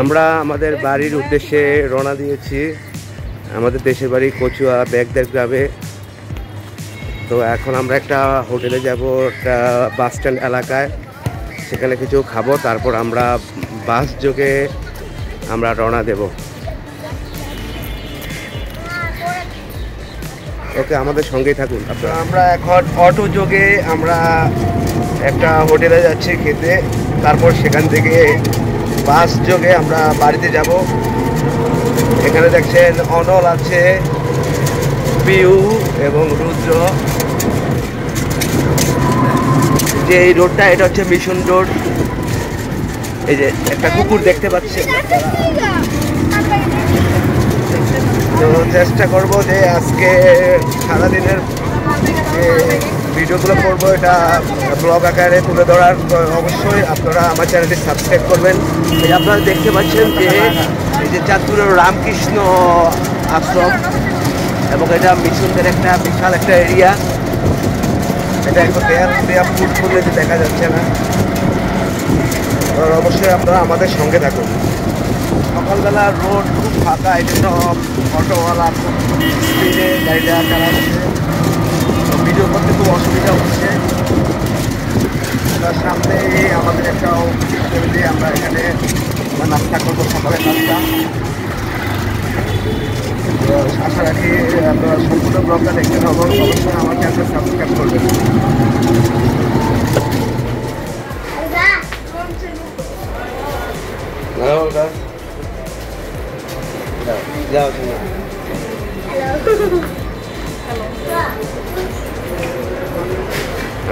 আমরা আমাদের বাড়ির উদ্দেশ্যে রওনা দিয়েছি। আমাদের দেশের বাড়ি কচুয়া ব্যাগদের গ্রামে। তো এখন আমরা একটা হোটেলে যাব, একটা বাস স্ট্যান্ড এলাকায়, সেখানে কিছু খাবো, তারপর আমরা বাস যোগে আমরা রওনা দেব। ওকে, আমাদের সঙ্গেই থাকুন আপনারা। আমরা এখন অটো যোগে আমরা একটা হোটেলে যাচ্ছি খেতে, তারপর সেখান থেকে বাস যোগে আমরা বাড়িতে যাব। এখানে দেখছেন অনল আছে, পিউ এবং রুদ্র। যে এই রোডটা, এটা হচ্ছে মিশন রোড। এই যে একটা কুকুর দেখতে পাচ্ছেন। তো চেষ্টা করব যে আজকে সারাদিনের যে ভিডিওগুলো করবো এটা ব্লগ আকারে তুলে ধরার। অবশ্যই আপনারা আমার চ্যানেলটি সাবস্ক্রাইব করবেন। এই আপনারা দেখতে পাচ্ছেন যে এই যে চাঁদপুরের রামকৃষ্ণ আশ্রম, এবং এটা মিশনদের একটা বিশাল একটা এরিয়া। এটা একটু দেয়া ফুট করলে দেখা যাচ্ছে না। অবশ্যই আপনারা আমাদের সঙ্গে থাকুন। সকালবেলা রোড খুব ফাঁকা, এই জন্য অটোওয়ালা খুব স্পিডে গাড়িটা চালাচ্ছে, ভিডিও করতে খুব অসুবিধা হচ্ছে। তার সামনে আমাদের একটা টেবিলে আমরা এখানে নাস্তা করবো, সকালের নাস্তা। তো আশা রাখি আপনারা সম্পূর্ণ ব্লগটা দেখতে পাবেন। অবশ্যই আমার চ্যানেলটা সাবস্ক্রাইব করবেন।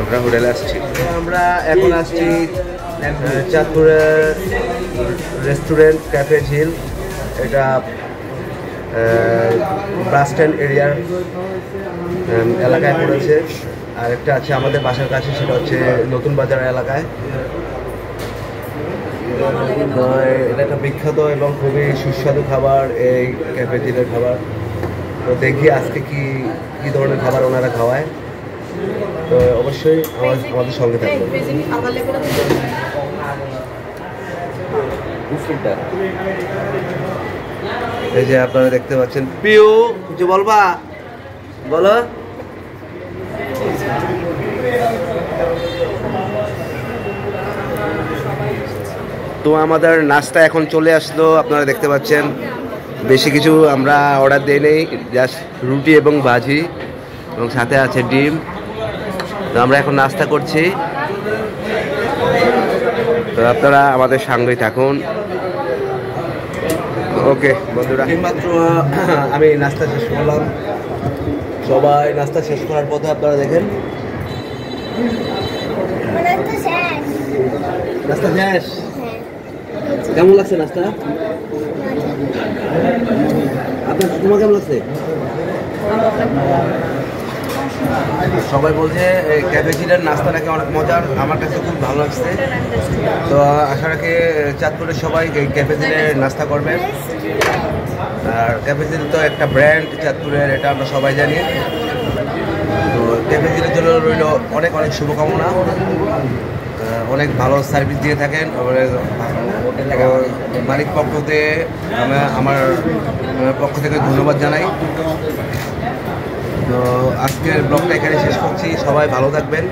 আমরা হোটেলে আসছি। আমরা এখন আসছি চাঁদপুরের রেস্টুরেন্ট ক্যাফে ঝিল। এটা বাস স্ট্যান্ড এরিয়ার এলাকায় পড়েছে। আর একটা আছে আমাদের বাসার কাছে, সেটা হচ্ছে নতুন বাজার এলাকায়। এটা একটা বিখ্যাত এবং খুবই সুস্বাদু খাবার, এই ক্যাফে ঝিলের খাবার। তো দেখি আজকে কি ধরনের খাবার ওনারা খাওয়ায়। তো অবশ্যই আমাদের সঙ্গে থাকবেন। এই যে আপনারা দেখতে পাচ্ছেন, পিউ কিছু বলবা, বলো। তো আমাদের নাস্তা এখন চলে আসলো। আপনারা দেখতে পাচ্ছেন বেশি কিছু আমরা অর্ডার দিই নেই, জাস্ট রুটি এবং ভাজি এবং সাথে আছে ডিম। তো আমরা এখন নাস্তা করছি। তো আপনারা আমাদের সঙ্গেই থাকুন। ওকে বন্ধুরা, এইমাত্র আমি নাস্তা শেষ করলাম। সবাই নাস্তা শেষ করার পথে আপনারা দেখেন নাস্তা শেষ। কেমন লাগছে নাস্তা? তোমার কেমন লাগছে? সবাই বলছে ক্যাফে ঝিলের নাস্তা নাকি অনেক মজার। আমার কাছে খুব ভালো লাগছে। তো আশা রাখি চাঁদপুরের সবাই ক্যাফে ঝিলের নাস্তা করবেন। আর ক্যাফে ঝিল তো একটা ব্র্যান্ড চাঁদপুরের, এটা আমরা সবাই জানি। তো ক্যাফে ঝিলের জন্য রইল অনেক অনেক শুভকামনা। অনেক ভালো সার্ভিস দিয়ে থাকেন। মালিক পক্ষতে আমার পক্ষ থেকে ধন্যবাদ জানাই। তো আজকের ব্লগটা এখানে শেষ করছি। সবাই ভালো থাকবেন।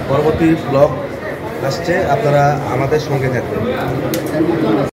পরবর্তী ব্লগ আসছে, আপনারা আমাদের সঙ্গে থাকবেন।